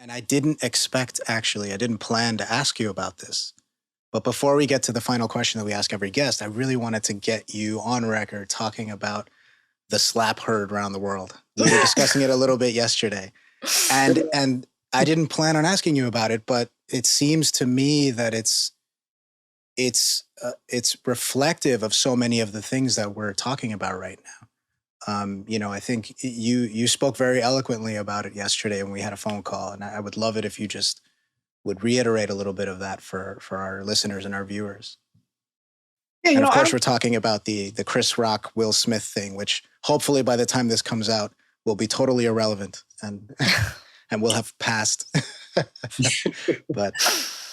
And I didn't expect, actually, I didn't plan to ask you about this. But before we get to the final question that we ask every guest, I really wanted to get you on record talking about the slap heard around the world. We were discussing it a little bit yesterday. And I didn't plan on asking you about it, but it seems to me that it's reflective of so many of the things that we're talking about right now. I think you spoke very eloquently about it yesterday when we had a phone call, and I would love it if you just would reiterate a little bit of that for our listeners and our viewers. Yeah, and of course, we're talking about the Chris Rock, Will Smith thing, which hopefully by the time this comes out will be totally irrelevant and and will have passed. But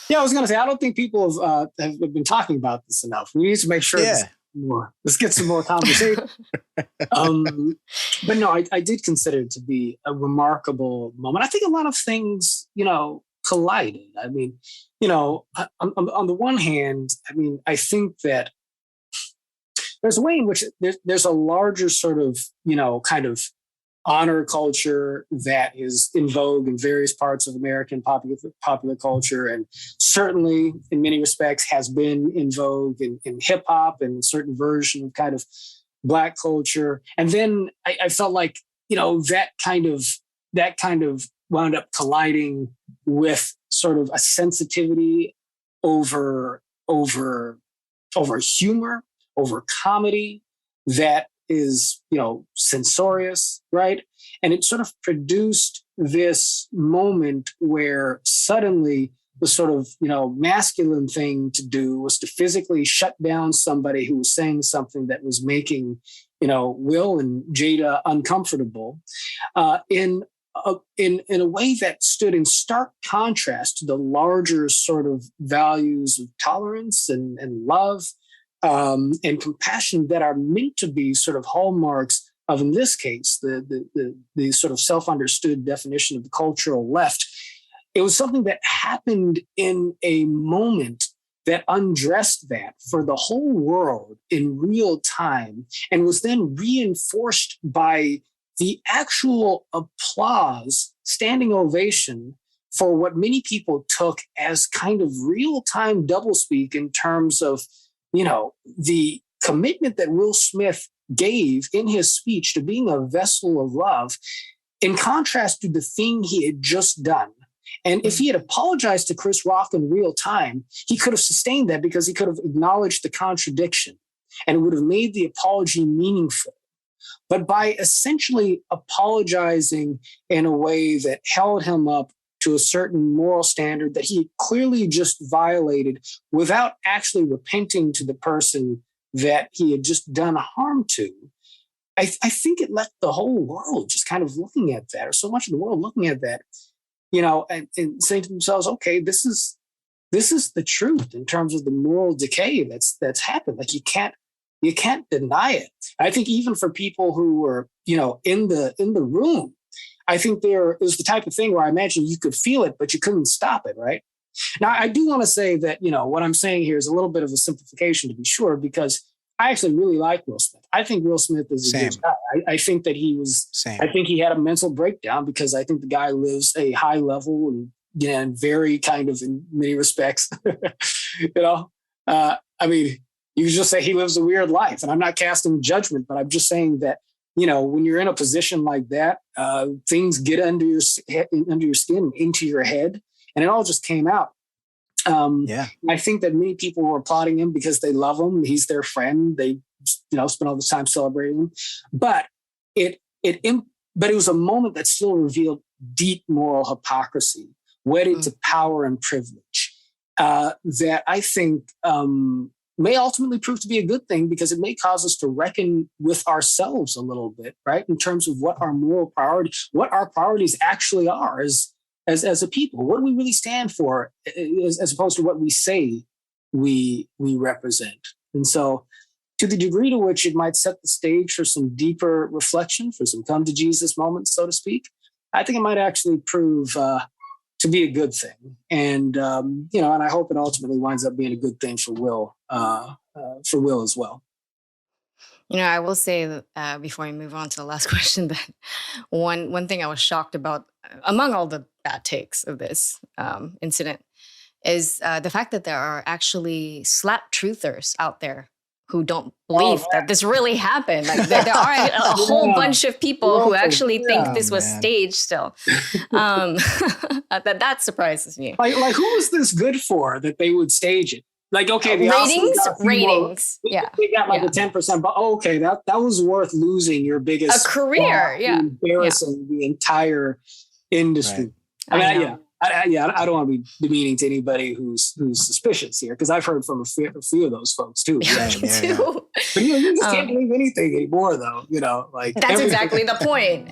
yeah, I was going to say, I don't think people have been talking about this enough. We need to make sure let's get some more conversation. But no, I did consider it to be a remarkable moment. I think a lot of things, collided. I mean, on the one hand, I mean, I think that there's a way in which there's a larger sort of, kind of honor culture that is in vogue in various parts of American popular culture, and certainly in many respects has been in vogue in hip hop and certain version of kind of Black culture. And then I felt like, that kind of wound up colliding with sort of a sensitivity over humor, over comedy that is, censorious, right? And it sort of produced this moment where suddenly the sort of, masculine thing to do was to physically shut down somebody who was saying something that was making, Will and Jada uncomfortable, in a way that stood in stark contrast to the larger sort of values of tolerance and love, and compassion that are meant to be sort of hallmarks of, in this case, the sort of self-understood definition of the cultural left. It was something that happened in a moment that undressed that for the whole world in real time, and was then reinforced by the actual applause, standing ovation, for what many people took as kind of real-time doublespeak in terms of, the commitment that Will Smith gave in his speech to being a vessel of love, in contrast to the thing he had just done. And if he had apologized to Chris Rock in real time, he could have sustained that because he could have acknowledged the contradiction and it would have made the apology meaningful. But by essentially apologizing in a way that held him up to a certain moral standard that he clearly just violated without actually repenting to the person that he had just done harm to, I think it left the whole world just kind of looking at that, or so much of the world looking at that, and saying to themselves, okay, this is the truth in terms of the moral decay that's happened. Like you can't deny it. I think even for people who were, in the room, I think there is the type of thing where I imagine you could feel it, but you couldn't stop it, right? Now, I do want to say that, what I'm saying here is a little bit of a simplification, to be sure, because I actually really like Will Smith. I think Will Smith is a good guy. I think that I think he had a mental breakdown because I think the guy lives a high level and very kind of, in many respects, I mean, you could just say he lives a weird life, and I'm not casting judgment, but I'm just saying that, when you're in a position like that, things get under your skin, into your head, and it all just came out. I think that many people were applauding him because they love him. He's their friend. They, spend all the time celebrating him. But it was a moment that still revealed deep moral hypocrisy, wedded to power and privilege, that I think may ultimately prove to be a good thing, because it may cause us to reckon with ourselves a little bit, right? In terms of what our moral priorities, what our priorities actually are as a people. What do we really stand for, as opposed to what we say we represent? And so, to the degree to which it might set the stage for some deeper reflection, for some come to Jesus moments, so to speak, I think it might actually prove to be a good thing. And, and I hope it ultimately winds up being a good thing for Will as well. I will say that before I move on to the last question, that one thing I was shocked about, among all the bad takes of this incident is the fact that there are actually slap truthers out there who don't believe that this really happened. Like there are a whole bunch of people who actually think this was staged still. That surprises me. Like who was this good for that they would stage it? Like, okay, the ratings. They got like a 10%, but okay, that was worth losing your biggest career. Embarrassing the entire industry. Right. I don't want to be demeaning to anybody who's suspicious here, because I've heard from a few of those folks too. But you just can't believe anything anymore, though. Like that's exactly the point.